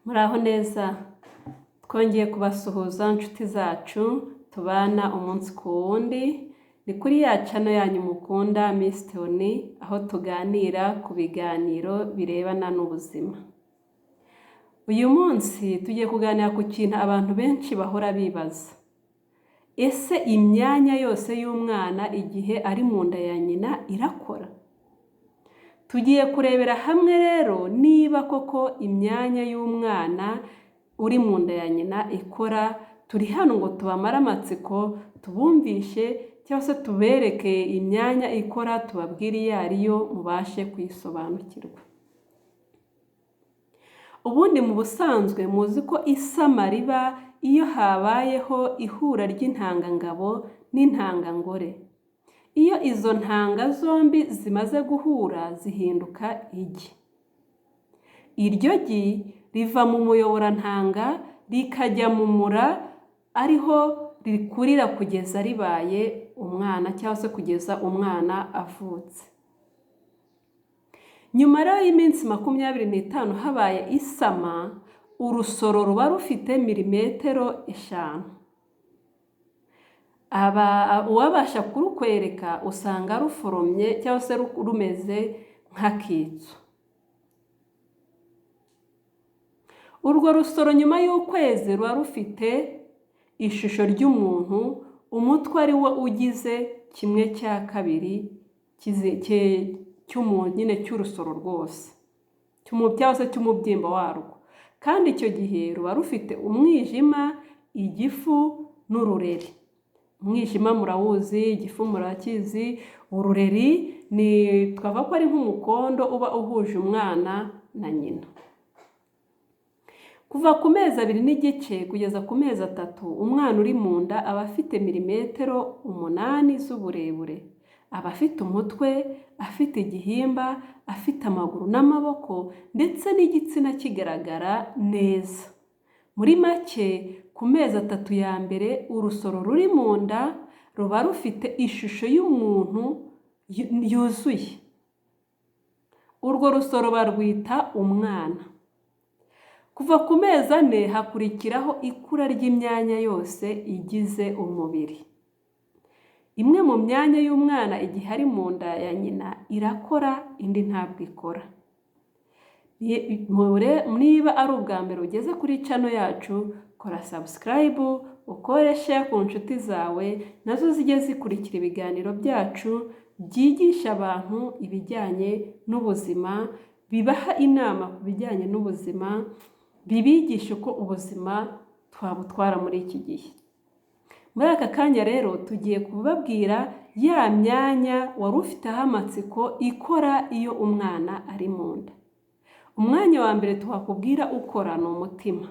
Muraho neza, twongeye kubasuhuza inshuti zacu tubana umunsi ku wundi, ni kuri ya channel yanyu mukunda Miss Tony, aho tuganira ku biganiro birebana n'ubuzima. Uyu munsi tugiye kuganira ku kintu abantu benshi bahora bibaza. Ese imyanya yose y'umwana igihe ari mu nda ya nyina irakora? Tugiye kurebera hamwe rero niba koko imyanya y'umwana uri mu nda ya nyina ikora. Turi hano ngo tubamare amatsiko, tubumvishe cyangwa se tubereke imyanya ikora, tubabwire iyo ariyo mubashe kuyisobanukirwa. Ubundi mu busanzwe muzi ko isama riba iyo habayeho ihura ry'intangangabo n'intangangore. Iyo izo ntanga zombi zimaze guhura zihinduka igi. Iryo gi riva mu muyoborantanga rikajya mu mura, ariho rikurira kugeza ribaye umwana cyangwa se kugeza umwana avutse. Nyuma rero y'iminsi 25 habaye isama, urusoro ruba rufite milimetero 5. Uwabasha kurukwereka usanga ruforomye cyangwa se rumeze nk'akitso. Urwo rusoro nyuma y'ukwezi ruba rufite ishusho ry'umuntu, umutwe ari wo ugize 1/2 cy'umuntu nyine cy'urusoro rwose, cyangwa se cy'umubyimba warwo. Kandi icyo gihe ruba rufite umwijima, igifu n'urureri. Umwijima murawuzi, igifu murakizi, urureri ni twavuga ko ari nk'umukondo uba uhuje umwana na nyina. Kuva ku mezi 2 n'igice kugeza ku mezi 3, umwana uri mu nda aba afite milimetero 8 z'uburebure. Aba afite umutwe, afite igihimba, afite amaguru n'amaboko, ndetse n'igitsina kigaragara neza. Muri make, ku mezi 3 ya mbere urusoro ruri mu nda ruba rufite ishusho y'umuntu yuzuye. Urwo rusoro barwita umwana. Kuva ku mezi 4 hakurikiraho ikura ry'imyanya yose igize umubiri. Imwe mu myanya y'umwana igihe ari mu nda ya nyina irakora, indi ntabwo ikora. Niba ari ubwa mbere ugeze kuri channel yacu, kora subscribe, ukore share ku nshuti zawe, nazo zijye zikurikira ibiganiro byacu byigisha abantu ibijyanye n'ubuzima, bibaha inama ku bijyanye n'ubuzima, bibigisha uko ubuzima twabutwara muri iki gihe. Muri aka kanya rero tugiye kubabwira ya myanya wari ufiteho amatsiko ikora iyo umwana ari mu nda. Umwanya wa mbere tuhakubwira ukora ni umutima.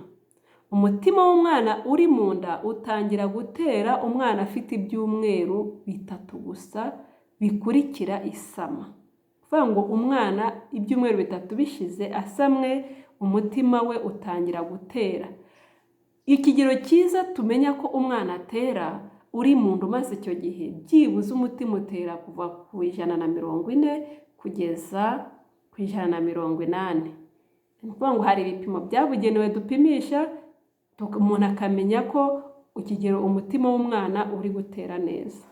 Umutima w'umwana uri mu nda utangira gutera umwana afite ibyumweru 3 gusa bikurikira isama. Kuvuga ngo umwana ibyumweru 3 bishize asamwe, umutima we utangira gutera. Ikigero cyiza tumenya ko umwana atera uri mu nda maze icyo gihe byibuze umutima utera kuva ku 140 kugeza ku 180. Ni ukuvuga ngo hari ibipimo byabugenewe dupimisha, umuntu akamenya ko ikigero umutima w'umwana uri gutera neza.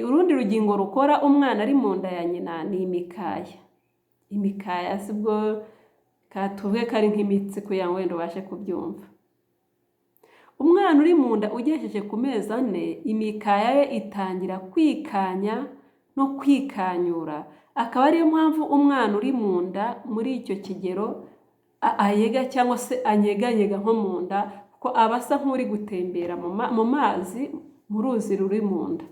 Urundi rugingo rukora umwana ari mu nda ya nyina ni imikaya. Imikaya sibwo katuvuge kari nk'imitsi kugira ngo wenda ubashe kubyumva. Umwana uri mu nda ugejeje ku mezi 4, imikaya ye itangira kwikanya no kwikanyura. Akaba ariyo mpamvu umwana uri mu nda muri icyo kigero ayega cyangwa se anyeganyega nko mu nda, kuko aba asa nk'uri gutembera mu mazi mu ruzi ruri mu nda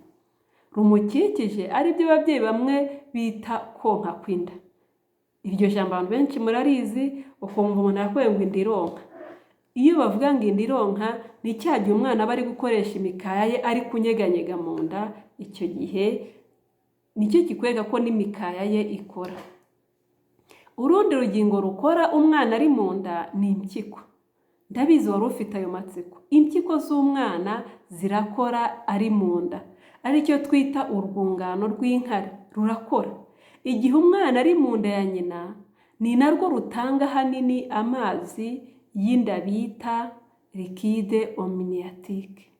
rumukikije, aribyo ababyeyi bamwe bita konka kw'inda. Iryo jambo abantu benshi murarizi, ukumva umuntu yakubwiye ngo inda ironka. Iyo bavuga ngo inda ironka ni cya gihe umwana aba ari gukoresha imikaya ye ari kunyeganyega mu nda. Icyo gihe nicyo kikwereka ko n'imikaya ye ikora. Urundi rugingo rukora umwana ari mu nda ni impyiko. Ndabizi wari ufite ayo matsiko. Impyiko z'umwana zirakora ari mu nda, aricyo twita urwungano rw'inkari rurakora. Igihe umwana ari mu nda ya nyina ni narwo rutanga hanini amazi y'inda bita liquide amniotique.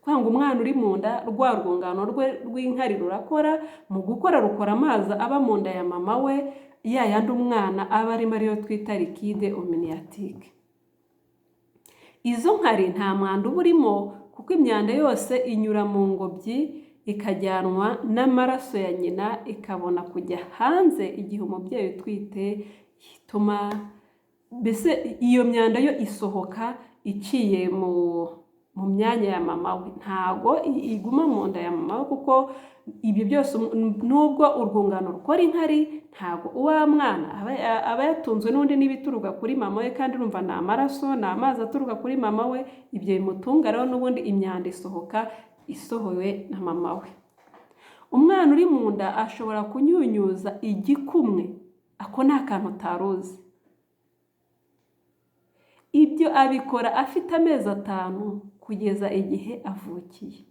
Kwanga umwana uri mu nda rwa rwungano rwe rw'inkari rurakora, mu gukora rukora amazi aba mu nda ya mama we, ya yandi umwana aba arimo ariyo twita liquide amniotique. Izo nkari nta mwanda uba urimo kuko imyanda yose inyura mu ngobyi ikajyanwa n'amaraso ya nyina ikabona kujya hanze igihe umubyeyi utwite yituma, mbese iyo myanda yo isohoka iciye mu myanya ya mama we, ntago iguma mu nda ya mama we, kuko ibyo byose nubwo urwungano rukora inkari ntago uwa mwana aba yatunzwe n'undi n'ibituruka kuri mama we, kandi urumva ni amaraso ni amazi aturuka kuri mama we, ibyo bimutunga rero n'ubundi imyanda isohoka isohowe na mama we. Umwana uri mu nda ashobora kunyunyuza igikumwe, ako ni akantu utaruzi. Ibyo abikora afite amezi 5 kugeza igihe avukiye.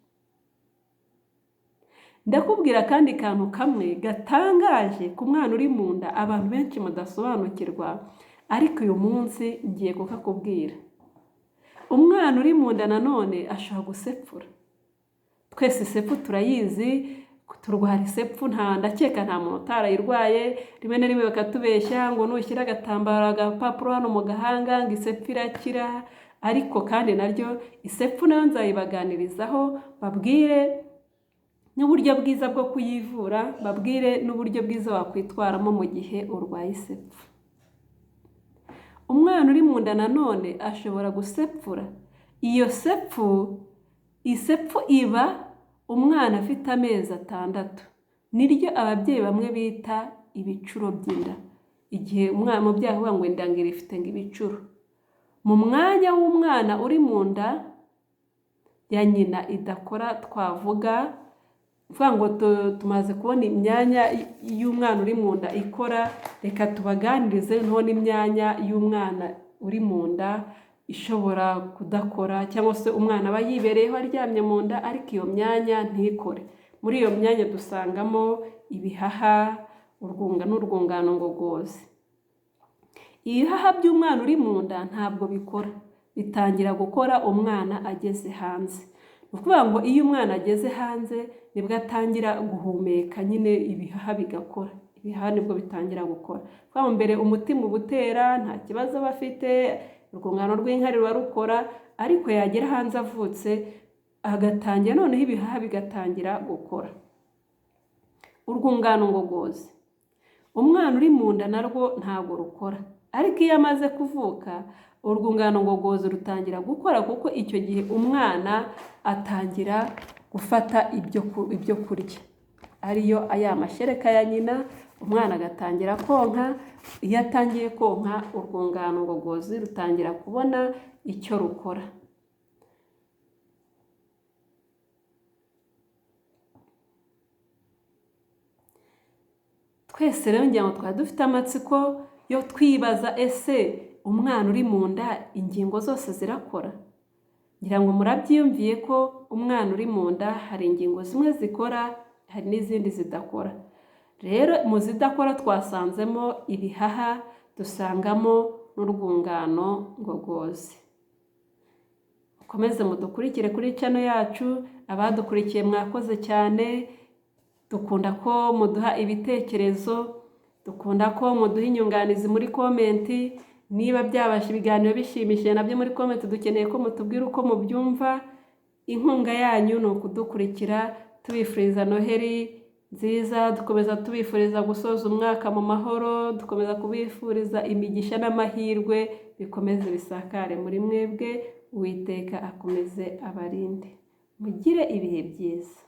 Ndakubwira kandi kantu kamwe gatangaje ku mwana uri mu nda abantu benshi mudasobanukirwa, ariko uyu munsi ngiye kukakubwira. Umwana uri mu nda nanone ashobora gusepfura. Twese isepfu turayizi, turwara isepfu, ndakeka nta muntu utarayirwaye. Rimwe na rimwe bakatubeshya ngo nushyira agatambaro agapapuro hano mu gahanga ngo isepfu irakira, ariko kandi naryo isepfu nayo nzayibaganirizaho, babwire n'uburyo bwiza bwo kuyivura, babwire n'uburyo bwiza wakwitwaramo mu gihe urwaye isepfu. Umwana uri mu nda nanone ashobora gusepfura. Iyo isepfu iba umwana afite amezi 6, niryo ababyeyi bamwe bita ibicuro by'inda. Igihe umubyeyi avuga ngo inda ngira ifite ngo ibicuro, mu mwanya w'umwana uri mu nda ya nyina idakora, twavuga ngo tumaze kubona imyanya y'umwana uri mu nda ikora, reka tubaganirize none imyanya y'umwana uri mu nda ishobora kudakora, cyangwa se umwana aba yibereyeho aryamye mu nda ariko iyo myanya ntikore. Muri iyo myanya dusangamo ibihaha, n'urwungano ngogozi. Ibihaha by'umwana uri mu nda ntabwo bikora, bitangira gukora umwana ageze hanze. Ni ukuvuga ngo iyo umwana ageze hanze nibwo atangira guhumeka, nyine ibihaha bigakora. Ibihaha nibwo bitangira gukora. Kuko mbere umutima uba utera, nta kibazo aba afite, urwungano rw'inkari ruba rukora, ariko yagera hanze avutse agatangira noneho ibihaha bigatangira gukora. Urwungano ngogozi, umwana uri mu nda narwo ntabwo rukora, ariko iyo amaze kuvuka urwungano ngogozi rutangira gukora, kuko icyo gihe umwana atangira gufata ibyo kurya, ariyo aya mashereka ya nyina, umwana agatangira konka. Iyo atangiye konka urwungano ngogozi rutangira kubona icyo rukora. Twese rero ngira ngo twari dufite amatsiko yo twibaza, ese umwana uri mu nda ingingo zose zirakora? Ngira ngo murabyiyumviye ko umwana uri mu nda hari ingingo zimwe zikora, hari n'izindi zidakora. Rero mu zidakora twasanzemo ibihaha, dusangamo n'urwungano ngogozi. Mukomeze mudukurikire kuri channel yacu, abadukurikiye mwakoze cyane. Dukunda ko muduha ibitekerezo, dukunda ko muduha inyunganizi muri komenti. Niba byabasha ibiganiro bishimishije nabyo muri komenti dukeneye ko mutubwira uko mubyumva. Inkunga yanyu ni ukudukurikira, tubifuriza Noheri nziza, dukomeza tubifuriza gusoza umwaka mu mahoro, dukomeza kubifuriza imigisha n'amahirwe bikomeze bisakare muri mwebwe. Uwiteka akomeze abarinde. Mugire ibihe byiza.